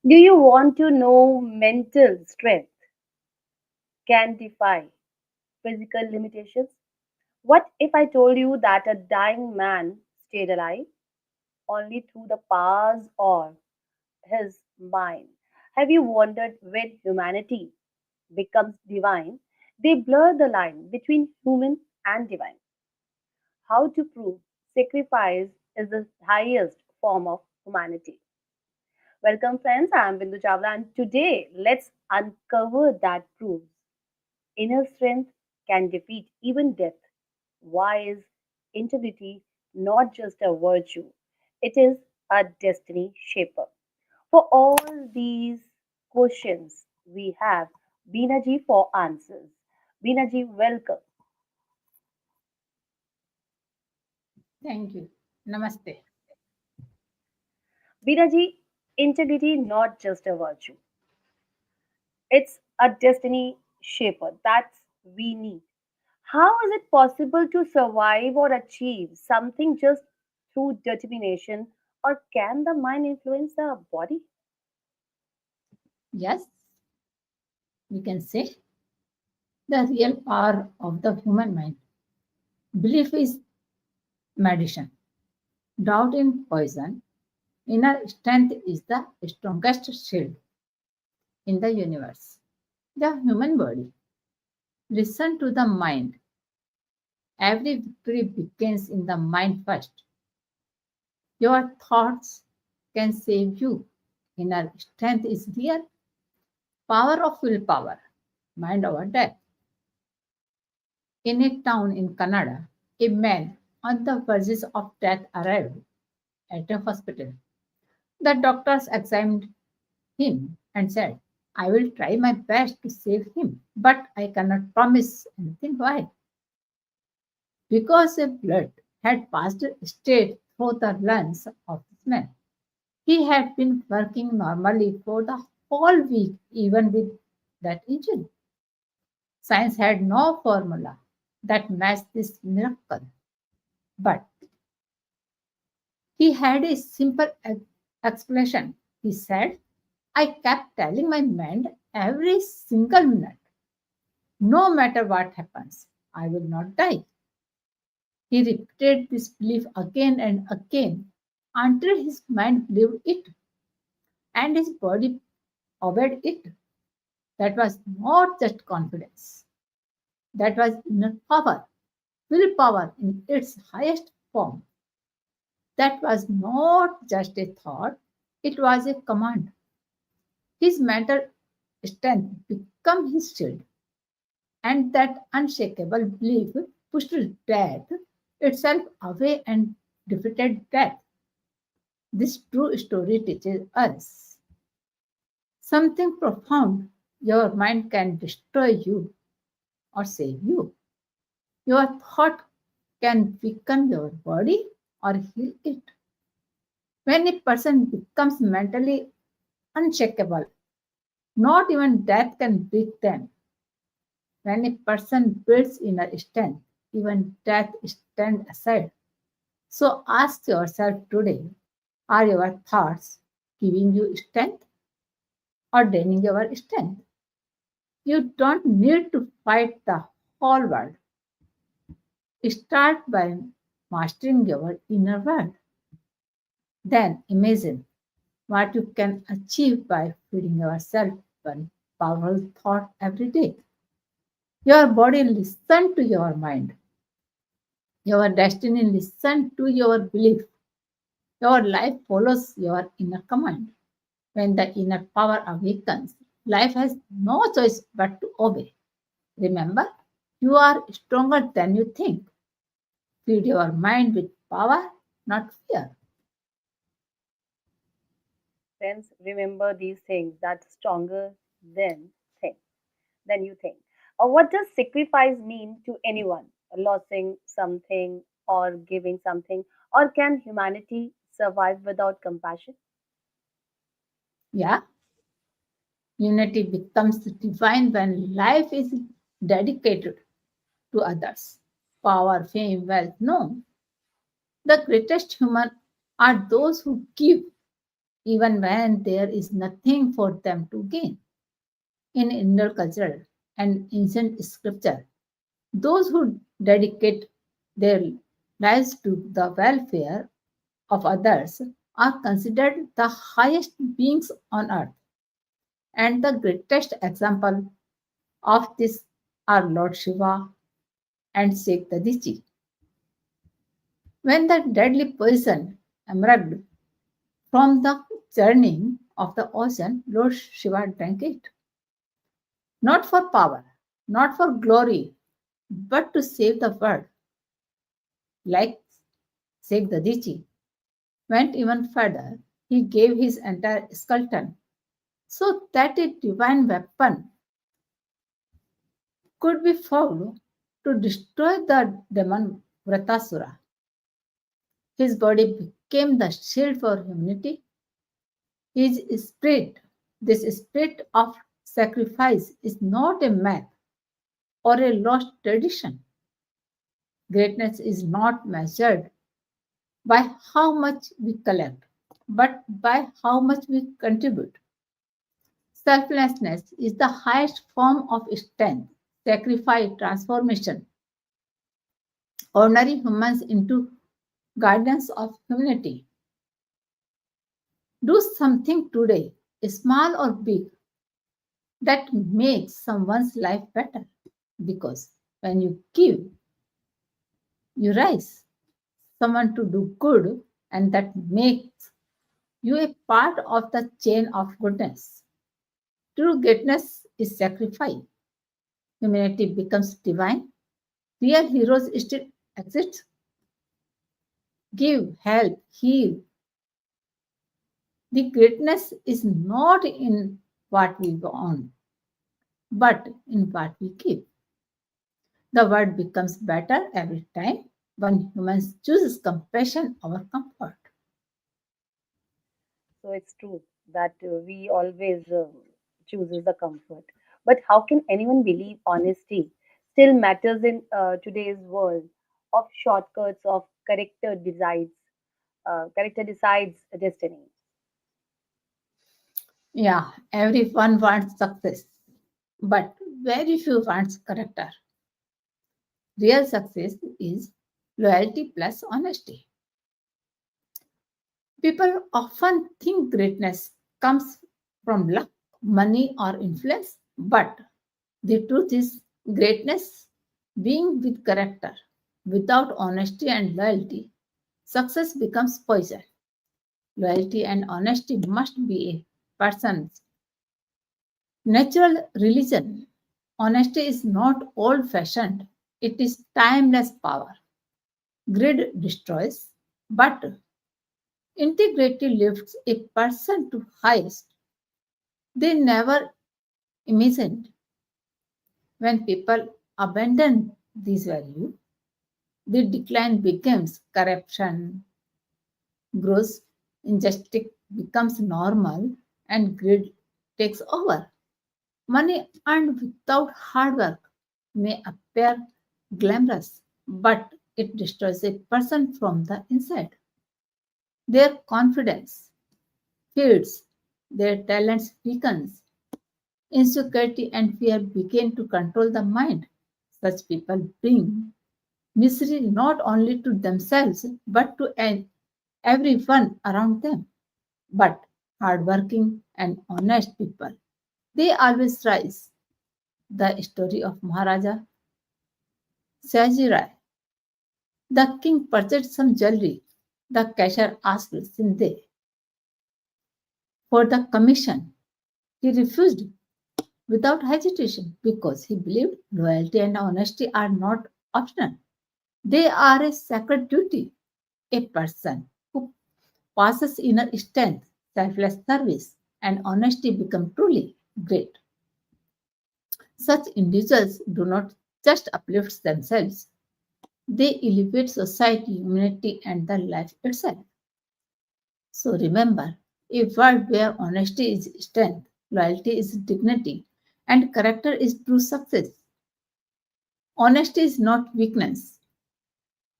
Do you want to know mental strength can defy physical limitations? What if I told you that a dying man stayed alive only through the powers of his mind? Have you wondered when humanity becomes divine, they blur the line between human and divine? How to prove sacrifice is the highest form of humanity? Welcome, friends. I'm Bindu Chawla, and today let's uncover that proves inner strength can defeat even death. Why is integrity not just a virtue? It is a destiny shaper. For all these questions, we have Binaji for answers. Binaji, welcome. Thank you. Namaste. Binaji, integrity not just a virtue, it's a destiny shaper. That's we need. How is it possible to survive or achieve something just through determination, or can the mind influence the body? Yes, we can say the real power of the human mind. Belief is medicine. Doubt in poison. Inner strength is the strongest shield in the universe. The human body. Listen to the mind. Every victory begins in the mind first. Your thoughts can save you. Inner strength is real power of willpower, mind over death. In a town in Canada, a man on the verge of death arrived at a hospital. The doctors examined him and said, I will try my best to save him, but I cannot promise anything. Why? Because the blood had passed straight through the lungs of this man. He had been working normally for the whole week, even with that injury. Science had no formula that matched this miracle, but he had a simple explanation. He said, I kept telling my mind every single minute, no matter what happens, I will not die. He repeated this belief again and again until his mind believed it and his body obeyed it. That was not just confidence, that was inner power, willpower in its highest form. That was not just a thought, it was a command. His mental strength became his shield, and that unshakable belief pushed death itself away and defeated death. This true story teaches us something profound. Your mind can destroy you or save you. Your thought can weaken your body or heal it. When a person becomes mentally unshakable, not even death can break them. When a person builds inner strength, even death stands aside. So ask yourself today, are your thoughts giving you strength or draining your strength? You don't need to fight the whole world. Start by mastering your inner world. Then imagine what you can achieve by feeding yourself one powerful thought every day. Your body listens to your mind. Your destiny listens to your belief. Your life follows your inner command. When the inner power awakens, life has no choice but to obey. Remember, you are stronger than you think. Feed your mind with power, not fear. Friends, remember these things that's stronger than think than you think. Or what does sacrifice mean to anyone? Losing something or giving something? Or can humanity survive without compassion? Yeah, unity becomes divine when life is dedicated to others. Power, fame, wealth. No, the greatest human are those who give. even when there is nothing for them to gain. In Indo culture and ancient scripture, those who dedicate their lives to the welfare of others are considered the highest beings on earth. And the greatest example of this are Lord Shiva and Sheikh Tadichi. When the deadly poison emerged from the churning of the ocean, Lord Shiva drank it. Not for power, not for glory, but to save the world. Like Sheikh Tadichi went even further, he gave his entire skeleton so that a divine weapon could be found to destroy the demon Vratasura. His body became the shield for humanity. His spirit, this spirit of sacrifice, is not a myth or a lost tradition. Greatness is not measured by how much we collect, but by how much we contribute. Selflessness is the highest form of strength, sacrifice, transformation, ordinary humans into guardians of humanity. Do something today, small or big, that makes someone's life better. Because when you give, you rise. Someone to do good, and that makes you a part of the chain of goodness. True greatness is sacrifice. Humanity becomes divine. Real heroes still exist. Give, help, heal. The greatness is not in what we own, but in what we give. The world becomes better every time when humans choose compassion over comfort. So it's true that we always chooses the comfort. But how can anyone believe honesty still matters in today's world of shortcuts of character decides destiny. Yeah, everyone wants success, but very few wants character. Real success is loyalty plus honesty. People often think greatness comes from luck, money, or influence, but the truth is greatness being with character. Without honesty and loyalty, success becomes poison. Loyalty and honesty must be a person's natural religion. Honesty is not old fashioned, it is timeless power. Greed destroys, but integrity lifts a person to highest they never imagined. When people abandon these values, the decline becomes corruption, grows, injustice becomes normal, and greed takes over. Money earned without hard work may appear glamorous, but it destroys a person from the inside. Their confidence fades, their talents weakens, insecurity and fear begin to control the mind. Such people bring misery not only to themselves but to everyone around them. But hardworking and honest people, they always rise. The story of Maharaja Sajirai. The king purchased some jewelry. The cashier asked Sindhe for the commission. He refused without hesitation because he believed loyalty and honesty are not optional. They are a sacred duty. A person who possesses inner strength, selfless service, and honesty become truly great. Such individuals do not just uplift themselves, they elevate society, humanity, and the life itself. So remember, a world where honesty is strength, loyalty is dignity, and character is true success. Honesty is not weakness,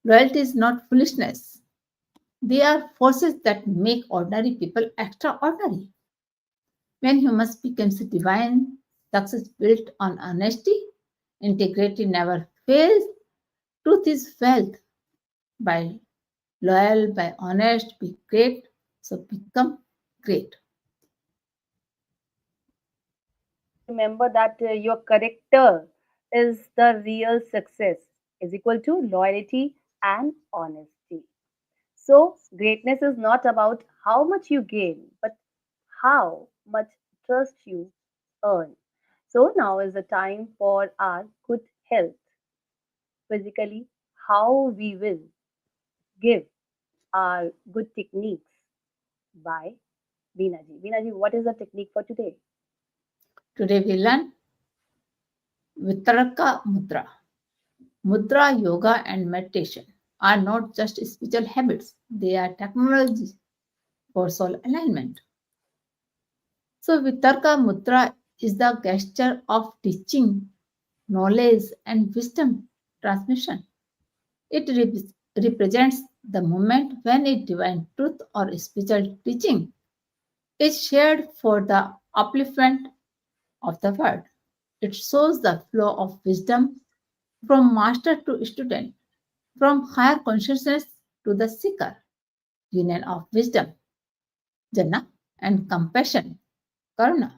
loyalty is not foolishness, They are forces that make ordinary people extraordinary. When humans becomes divine, success built on honesty, integrity never fails, truth is wealth. By loyal, by honest, be great, so become great. So remember that your character is the real success, is equal to loyalty and honesty. So greatness is not about how much you gain, but how much trust you earn. So now is the time for our good health. Physically, how we will give our good techniques by Veena ji. Veena ji, what is the technique for today? Today we learn Vitarka Mudra. Mudra, yoga, and meditation are not just spiritual habits, they are technologies for soul alignment. So, Vitarka Mudra is the gesture of teaching, knowledge, and wisdom transmission. It represents the moment when a divine truth or spiritual teaching is shared for the upliftment of the world. It shows the flow of wisdom from master to student, from higher consciousness to the seeker, union of wisdom, jnana, and compassion, karuna,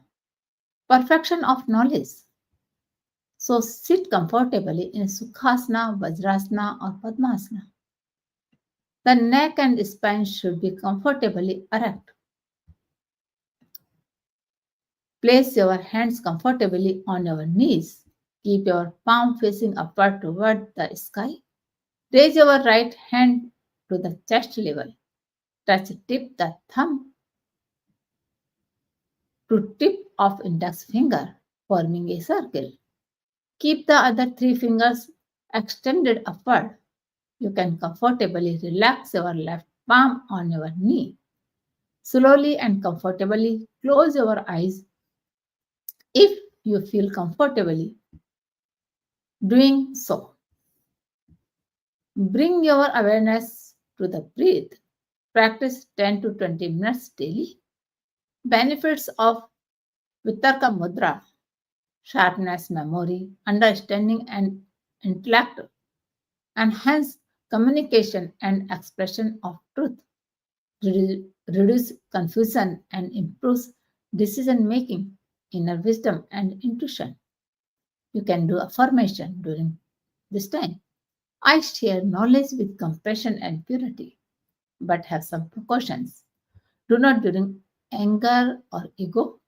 perfection of knowledge. So sit comfortably in Sukhasana, Vajrasana, or Padmasana. The neck and spine should be comfortably erect. Place your hands comfortably on your knees. Keep your palm facing upward toward the sky. Raise your right hand to the chest level. Touch tip the thumb to tip of index finger, forming a circle. Keep the other three fingers extended upward. You can comfortably relax your left palm on your knee. Slowly and comfortably close your eyes if you feel comfortably doing so. Bring your awareness to the breath. Practice 10 to 20 minutes daily. Benefits of Vitarka Mudra: sharpness memory, understanding and intellect, enhance communication and expression of truth, reduce confusion and improves decision making, inner wisdom and intuition. You can do affirmation during this time. I share knowledge with compassion and purity, but have some precautions. Do not during anger or ego,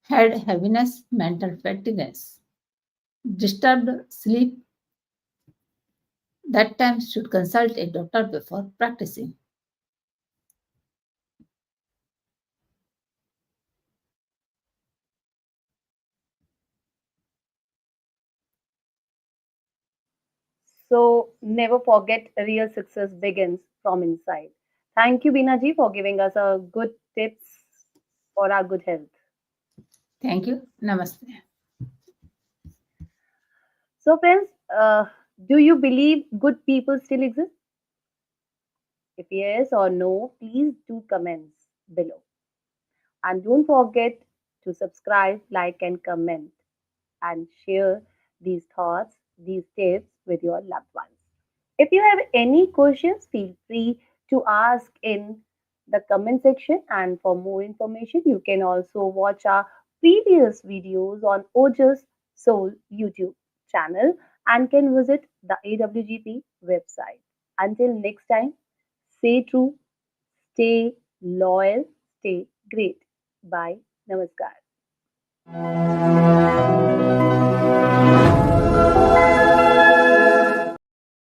head heaviness, mental fatigueness, disturbed sleep. That time should consult a doctor before practicing. So never forget real success begins from inside. Thank you, Veena ji, for giving us a good tips for our good health. Thank you. Namaste. So friends, do you believe good people still exist? If yes or no, please do comments below. And don't forget to subscribe, like, and comment, and share these thoughts, these tips with your loved ones. If you have any questions, feel free to ask in the comment section. And for more information, you can also watch our previous videos on Ojas Soul YouTube channel and can visit the AWGP website. Until next time, stay true, stay loyal, stay great. Bye. Namaskar.